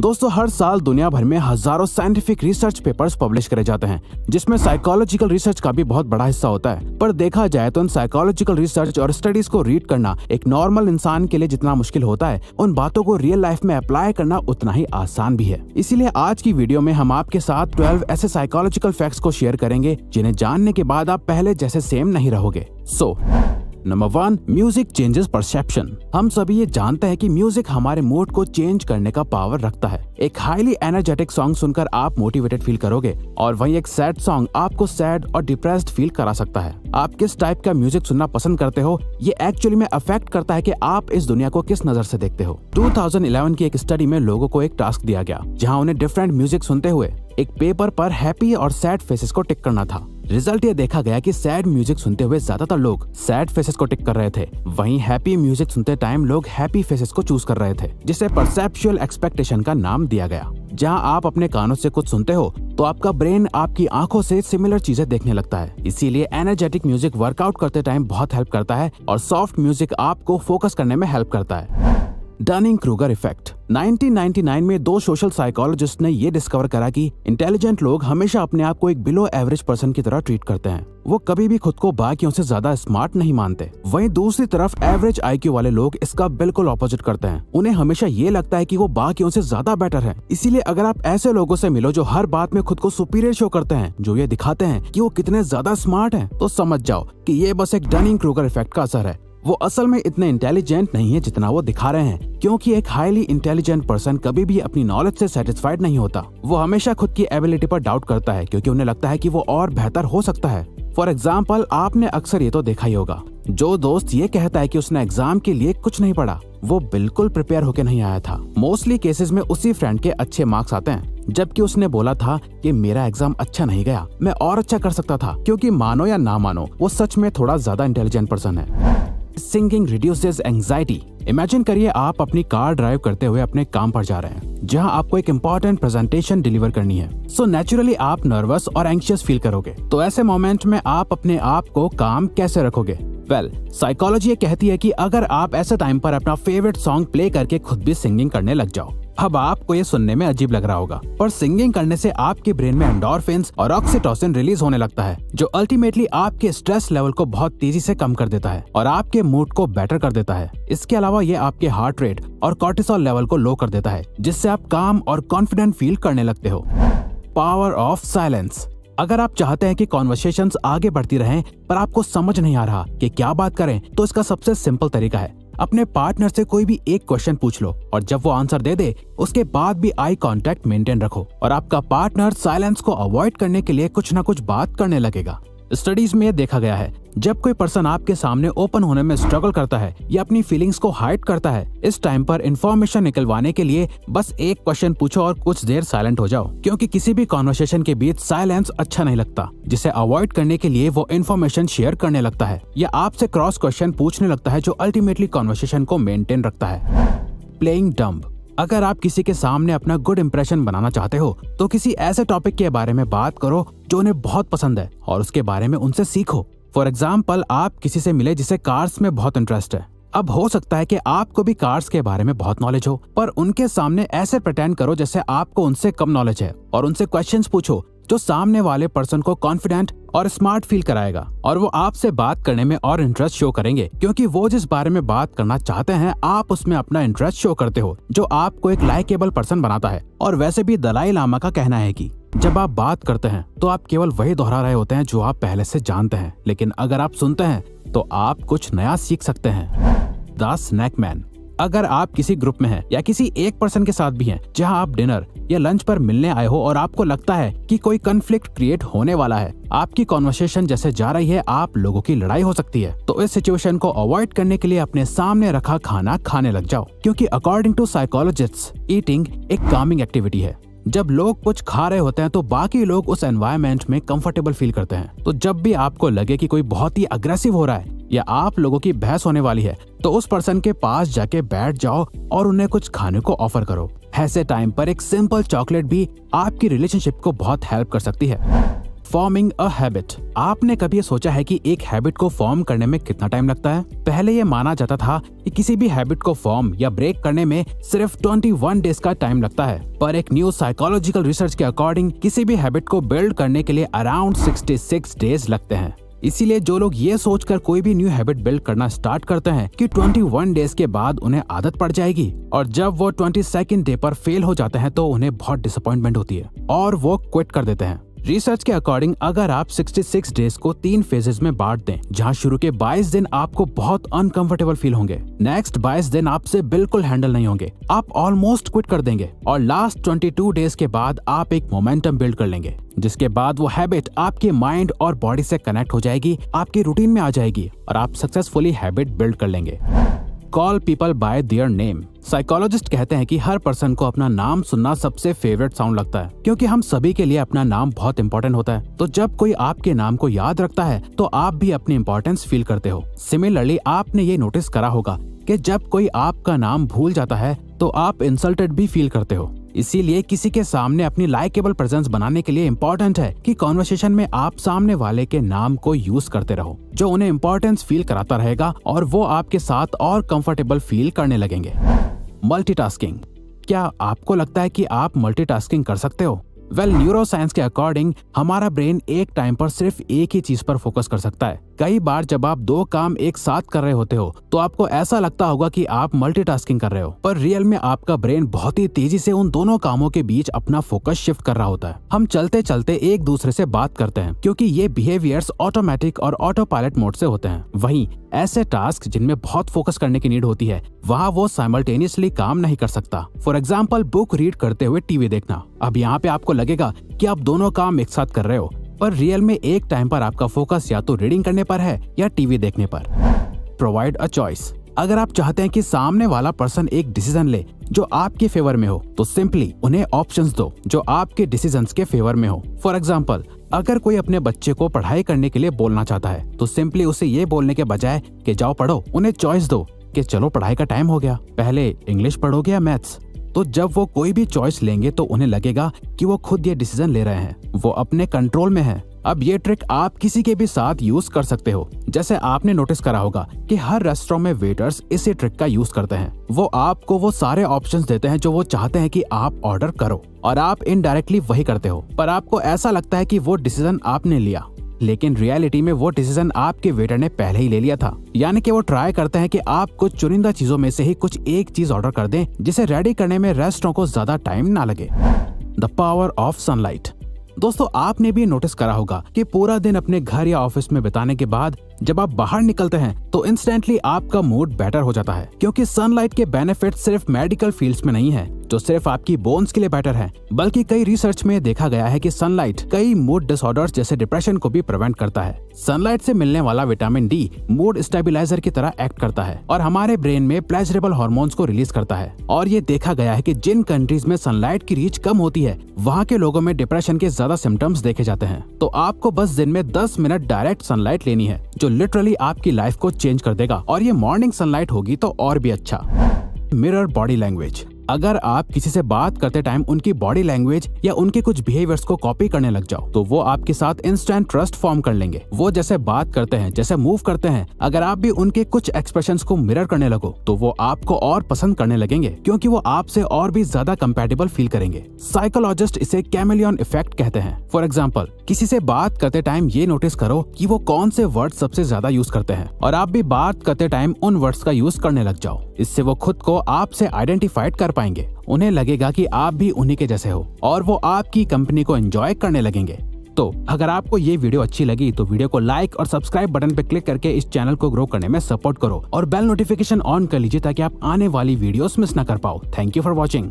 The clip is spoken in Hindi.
दोस्तों, हर साल दुनिया भर में हजारों साइंटिफिक रिसर्च पेपर्स पब्लिश करे जाते हैं, जिसमें साइकोलॉजिकल रिसर्च का भी बहुत बड़ा हिस्सा होता है। पर देखा जाए तो इन साइकोलॉजिकल रिसर्च और स्टडीज को रीड करना एक नॉर्मल इंसान के लिए जितना मुश्किल होता है, उन बातों को रियल लाइफ में अप्लाई करना उतना ही आसान भी है। इसीलिए आज की वीडियो में हम आपके साथ 12 ऐसे साइकोलॉजिकल फैक्ट्स को शेयर करेंगे जिन्हें जानने के बाद आप पहले जैसे सेम नहीं रहोगे। Number 1, music changes perception. हम सभी ये जानते हैं कि म्यूजिक हमारे मूड को चेंज करने का पावर रखता है। एक हाईली एनर्जेटिक सॉन्ग सुनकर आप मोटिवेटेड फील करोगे और वहीं एक सैड सॉन्ग आपको सैड और डिप्रेस्ड फील करा सकता है। आप किस टाइप का म्यूजिक सुनना पसंद करते हो, ये एक्चुअली में अफेक्ट करता है कि आप इस दुनिया को किस नजर से देखते हो। 2011 की एक स्टडी में लोगों को एक टास्क दिया गया, जहाँ उन्हें डिफरेंट म्यूजिक सुनते हुए एक पेपर पर हैप्पी और सैड फेसेस को टिक करना था। रिजल्ट ये देखा गया कि सैड म्यूजिक सुनते हुए ज्यादातर लोग सैड फेसेस को टिक कर रहे थे, वहीं हैप्पी म्यूजिक सुनते टाइम लोग हैप्पी फेसेस को चूज कर रहे थे, जिसे परसेप्चुअल एक्सपेक्टेशन का नाम दिया गया। जहां आप अपने कानों से कुछ सुनते हो तो आपका ब्रेन आपकी आंखों से सिमिलर चीजें देखने लगता है। इसीलिए एनर्जेटिक म्यूजिक वर्कआउट करते टाइम बहुत हेल्प करता है और सॉफ्ट म्यूजिक आपको फोकस करने में हेल्प करता है। Dunning Kruger effect. 1999 में 2 सोशल साइकोलॉजिस्ट ने ये डिस्कवर करा कि इंटेलिजेंट लोग हमेशा अपने आप को एक बिलो एवरेज पर्सन की तरह ट्रीट करते हैं। वो कभी भी खुद को बाकियों से ज्यादा स्मार्ट नहीं मानते। वहीं दूसरी तरफ एवरेज आईक्यू वाले लोग इसका बिल्कुल ऑपोजिट करते हैं। उन्हें हमेशा ये लगता है कि वो बाकियों से ज्यादा बेटर है। इसीलिए अगर आप ऐसे लोगों से मिलो जो हर बात में खुद को सुपीरियर शो करते हैं, जो ये दिखाते हैं कि वो कितने ज्यादा स्मार्ट हैं, तो समझ जाओ कि ये बस एक डनिंग-क्रूगर इफेक्ट का असर है। वो असल में इतने इंटेलिजेंट नहीं है जितना वो दिखा रहे हैं, क्योंकि एक हाईली इंटेलिजेंट पर्सन कभी भी अपनी नॉलेज से सेटिस्फाइड नहीं होता। वो हमेशा खुद की एबिलिटी पर डाउट करता है, क्योंकि उन्हें लगता है कि वो और बेहतर हो सकता है। फॉर एग्जाम्पल, आपने अक्सर ये तो देखा ही होगा, जो दोस्त ये कहता है कि उसने एग्जाम के लिए कुछ नहीं पढ़ा, वो बिल्कुल प्रिपेयर होके नहीं आया था। मोस्टली केसेस में उसी फ्रेंड के अच्छे मार्क्स आते हैं, जबकि उसने बोला था कि मेरा एग्जाम अच्छा नहीं गया, मैं और अच्छा कर सकता था। क्योंकि मानो या ना मानो, वो सच में थोड़ा ज्यादा इंटेलिजेंट पर्सन है। Singing reduces anxiety. इमेजिन करिए आप अपनी कार ड्राइव करते हुए अपने काम पर जा रहे हैं, जहां आपको एक इम्पोर्टेंट प्रेजेंटेशन डिलीवर करनी है। सो नेचुरली आप नर्वस और एंग्शियस फील करोगे। तो ऐसे मोमेंट में आप अपने आप को काम कैसे रखोगे? साइकोलॉजी ये कहती है कि अगर आप ऐसे टाइम पर अपना फेवरेट सॉन्ग प्ले करके खुद भी सिंगिंग करने लग जाओ। अब आपको ये सुनने में अजीब लग रहा होगा, पर सिंगिंग करने से आपके ब्रेन में एंडोर्फिन्स और ऑक्सीटोसिन रिलीज होने लगता है, जो अल्टीमेटली आपके स्ट्रेस लेवल को बहुत तेजी से कम कर देता है और आपके मूड को बेटर कर देता है। इसके अलावा ये आपके हार्ट रेट और कॉर्टिसोल लेवल को लो कर देता है, जिससे आप काम और कॉन्फिडेंट फील करने लगते हो। Power of silence. अगर आप चाहते हैं कि कॉन्वर्सेशंस आगे बढ़ती रहें, पर आपको समझ नहीं आ रहा कि क्या बात करें, तो इसका सबसे सिंपल तरीका है अपने पार्टनर से कोई भी एक क्वेश्चन पूछ लो और जब वो आंसर दे दे, उसके बाद भी आई कांटेक्ट मेंटेन रखो और आपका पार्टनर साइलेंस को अवॉइड करने के लिए कुछ ना कुछ बात करने लगेगा। स्टडीज में देखा गया है, जब कोई पर्सन आपके सामने ओपन होने में स्ट्रगल करता है या अपनी फीलिंग्स को हाइड करता है, इस टाइम पर इंफॉर्मेशन निकलवाने के लिए बस एक क्वेश्चन पूछो और कुछ देर साइलेंट हो जाओ, क्योंकि किसी भी कॉन्वर्सेशन के बीच साइलेंस अच्छा नहीं लगता, जिसे अवॉइड करने के लिए वो इन्फॉर्मेशन शेयर करने लगता है या आपसे क्रॉस क्वेश्चन पूछने लगता है, जो अल्टीमेटली कॉन्वर्सेशन को मेंटेन रखता है। Playing dumb. अगर आप किसी के सामने अपना गुड इंप्रेशन बनाना चाहते हो, तो किसी ऐसे टॉपिक के बारे में बात करो जो उन्हें बहुत पसंद है और उसके बारे में उनसे सीखो। फॉर एग्जाम्पल, आप किसी से मिले जिसे कार्स में बहुत इंटरेस्ट है। अब हो सकता है कि आपको भी कार्स के बारे में बहुत नॉलेज हो, पर उनके सामने ऐसे प्रिटेंड करो जैसे आपको उनसे कम नॉलेज है और उनसे क्वेश्चंस पूछो जो सामने वाले पर्सन को कॉन्फिडेंट और स्मार्ट फील कराएगा और वो आपसे बात करने में और इंटरेस्ट शो करेंगे, क्योंकि वो जिस बारे में बात करना चाहते हैं आप उसमें अपना इंटरेस्ट शो करते हो, जो आपको एक लाइकेबल पर्सन बनाता है। और वैसे भी दलाई लामा का कहना है कि जब आप बात करते हैं तो आप केवल वही दोहरा रहे होते हैं जो आप पहले से जानते हैं, लेकिन अगर आप सुनते हैं तो आप कुछ नया सीख सकते हैं। The snake man. अगर आप किसी ग्रुप में हैं या किसी एक पर्सन के साथ भी हैं जहां आप डिनर या लंच पर मिलने आए हो और आपको लगता है कि कोई कॉन्फ्लिक्ट क्रिएट होने वाला है, आपकी कॉन्वर्सेशन जैसे जा रही है, आप लोगों की लड़ाई हो सकती है, तो इस सिचुएशन को अवॉइड करने के लिए अपने सामने रखा खाना खाने लग जाओ, क्योंकि अकॉर्डिंग टू साइकोलॉजिस्ट्स ईटिंग एक कामिंग एक्टिविटी है। जब लोग कुछ खा रहे होते हैं तो बाकी लोग उस एनवायरनमेंट में कंफर्टेबल फील करते हैं। तो जब भी आपको लगे कि कोई बहुत ही अग्रेसिव हो रहा है या आप लोगों की बहस होने वाली है, तो उस पर्सन के पास जाके बैठ जाओ और उन्हें कुछ खाने को ऑफर करो। ऐसे टाइम पर एक सिंपल चॉकलेट भी आपकी रिलेशनशिप को बहुत हेल्प कर सकती है। Forming a habit. आपने कभी सोचा है कि एक हैबिट को फॉर्म करने में कितना टाइम लगता है? पहले ये माना जाता था कि किसी भी हैबिट को फॉर्म या ब्रेक करने में सिर्फ 21 डेज का टाइम लगता है, पर एक न्यू साइकोलॉजिकल रिसर्च के अकॉर्डिंग किसी भी हैबिट को बिल्ड करने के लिए अराउंड 66 डेज लगते हैं। इसीलिए जो लोग ये सोचकर कोई भी न्यू हैबिट बिल्ड करना स्टार्ट करते हैं कि 21 डेज के बाद उन्हें आदत पड़ जाएगी, और जब वो 22nd डे पर फेल हो जाते हैं तो उन्हें बहुत डिसअपॉइंटमेंट होती है और वो क्विट कर देते हैं। रिसर्च के अकॉर्डिंग अगर आप 66 डेज को 3 फेजेस में बांट दें, जहां शुरू के 22 दिन आपको बहुत अनकंफर्टेबल फील होंगे, नेक्स्ट 22 दिन आपसे बिल्कुल हैंडल नहीं होंगे, आप ऑलमोस्ट क्विट कर देंगे, और लास्ट 22 डेज के बाद आप एक मोमेंटम बिल्ड कर लेंगे, जिसके बाद वो हैबिट आपके माइंड और बॉडी से कनेक्ट हो जाएगी, आपकी रूटीन में आ जाएगी और आप सक्सेसफुली हैबिट बिल्ड कर लेंगे। Call people bye their name. Psychologist कहते हैं कि हर पर्सन को अपना नाम सुनना सबसे फेवरेट साउंड लगता है, क्योंकि हम सभी के लिए अपना नाम बहुत इंपॉर्टेंट होता है। तो जब कोई आपके नाम को याद रखता है तो आप भी अपनी इंपॉर्टेंस फील करते हो। सिमिलरली आपने ये नोटिस करा होगा कि जब कोई आपका नाम भूल जाता है तो आप इंसल्टेड भी फील करते हो। इसीलिए किसी के सामने अपनी लाइकेबल प्रेजेंस बनाने के लिए इम्पोर्टेंट है कि कॉन्वर्सेशन में आप सामने वाले के नाम को यूज करते रहो, जो उन्हें इम्पोर्टेंस फील कराता रहेगा और वो आपके साथ और कंफर्टेबल फील करने लगेंगे। मल्टीटास्किंग। क्या आपको लगता है कि आप मल्टीटास्किंग कर सकते हो? न्यूरो साइंस के अकॉर्डिंग हमारा ब्रेन एक टाइम पर सिर्फ एक ही चीज पर फोकस कर सकता है। कई बार जब आप 2 काम एक साथ कर रहे होते हो तो आपको ऐसा लगता होगा कि आप मल्टीटास्किंग कर रहे हो, पर रियल में आपका ब्रेन बहुत ही तेजी से उन दोनों कामों के बीच अपना फोकस शिफ्ट कर रहा होता है। हम चलते चलते एक दूसरे से बात करते हैं, क्योंकि ये बिहेवियर्स ऑटोमेटिक और ऑटो पायलट मोड से होते हैं। वहीं ऐसे टास्क जिनमें बहुत फोकस करने की नीड होती है, वहाँ वो साइमल्टेनियसली काम नहीं कर सकता। फॉर एग्जाम्पल, बुक रीड करते हुए टीवी देखना। अब यहाँ पे आपको लगेगा कि आप दोनों काम एक साथ कर रहे हो, पर रियल में एक टाइम पर आपका फोकस या तो रीडिंग करने पर है या टीवी देखने पर। Provide a choice. अगर आप चाहते हैं कि सामने वाला पर्सन एक डिसीजन ले जो आपके फेवर में हो, तो सिंपली उन्हें ऑप्शंस दो जो आपके डिसीजंस के फेवर में हो। फॉर एग्जाम्पल, अगर कोई अपने बच्चे को पढ़ाई करने के लिए बोलना चाहता है तो सिंपली उसे ये बोलने के बजाय कि जाओ पढ़ो, उन्हें चॉइस दो कि चलो पढ़ाई का टाइम हो गया, पहले इंग्लिश पढ़ोगे या मैथ्स। तो जब वो कोई भी चॉइस लेंगे तो उन्हें लगेगा कि वो खुद ये डिसीजन ले रहे हैं, वो अपने कंट्रोल में है। अब ये ट्रिक आप किसी के भी साथ यूज कर सकते हो। जैसे आपने नोटिस करा होगा कि हर रेस्टोरेंट में वेटर्स इसी ट्रिक का यूज करते हैं। वो आपको वो सारे ऑप्शंस देते हैं जो वो चाहते हैं कि आप ऑर्डर करो, और आप इनडायरेक्टली वही करते हो, पर आपको ऐसा लगता है कि वो डिसीजन आपने लिया, लेकिन रियलिटी में वो डिसीजन आपके वेटर ने पहले ही ले लिया था। यानी कि वो ट्राई करते हैं कि आप कुछ चुनिंदा चीजों में से ही कुछ एक चीज ऑर्डर कर दें, जिसे रेडी करने में रेस्टोरेंट को ज्यादा टाइम ना लगे। The power of sunlight. दोस्तों, आपने भी नोटिस करा होगा कि पूरा दिन अपने घर या ऑफिस में बिताने के बाद जब आप बाहर निकलते हैं तो इंस्टेंटली आपका मूड बेटर हो जाता है, क्योंकि सनलाइट के बेनिफिट सिर्फ मेडिकल फील्ड्स में नहीं है जो सिर्फ आपकी बोन्स के लिए बेटर है, बल्कि कई रिसर्च में देखा गया है कि सनलाइट कई मूड डिसऑर्डर्स जैसे डिप्रेशन को भी प्रिवेंट करता है। सनलाइट से मिलने वाला विटामिन डी मूड स्टेबलाइजर की तरह एक्ट करता है और हमारे ब्रेन में प्लेजरेबल हार्मोन्स को रिलीज करता है। और ये देखा गया है कि जिन कंट्रीज में सनलाइट की रीच कम होती है, वहाँ के लोगों में डिप्रेशन के ज्यादा सिम्टम्स देखे जाते हैं। तो आपको बस दिन में 10 मिनट डायरेक्ट सनलाइट लेनी है, जो लिटरली आपकी लाइफ को चेंज कर देगा, और ये मॉर्निंग सनलाइट होगी तो और भी अच्छा। Mirror body language. अगर आप किसी से बात करते टाइम उनकी बॉडी लैंग्वेज या उनके कुछ बिहेवियर्स को कॉपी करने लग जाओ तो वो आपके साथ इंस्टेंट ट्रस्ट फॉर्म कर लेंगे। वो जैसे बात करते हैं, जैसे मूव करते हैं, अगर आप भी उनके कुछ एक्सप्रेशंस को मिरर करने लगो तो वो आपको और पसंद करने लगेंगे, क्योंकि वो आपसे और भी ज्यादा कंपैटिबल फील करेंगे। साइकोलॉजिस्ट इसे कैमेलियन इफेक्ट कहते हैं। फॉर एग्जाम्पल, किसी से बात करते टाइम ये नोटिस करो कि वो कौन से वर्ड सबसे ज्यादा यूज करते हैं, और आप भी बात करते टाइम उन वर्ड्स का यूज करने लग जाओ। इससे वो खुद को आपसे आइडेंटिफाइड कर पाएंगे, उन्हें लगेगा कि आप भी उन्हीं के जैसे हो, और वो आपकी कंपनी को एंजॉय करने लगेंगे। तो अगर आपको ये वीडियो अच्छी लगी तो वीडियो को लाइक और सब्सक्राइब बटन पे क्लिक करके इस चैनल को ग्रो करने में सपोर्ट करो, और बेल नोटिफिकेशन ऑन कर लीजिए ताकि आप आने वाली वीडियोस मिस ना कर पाओ। Thank you for watching.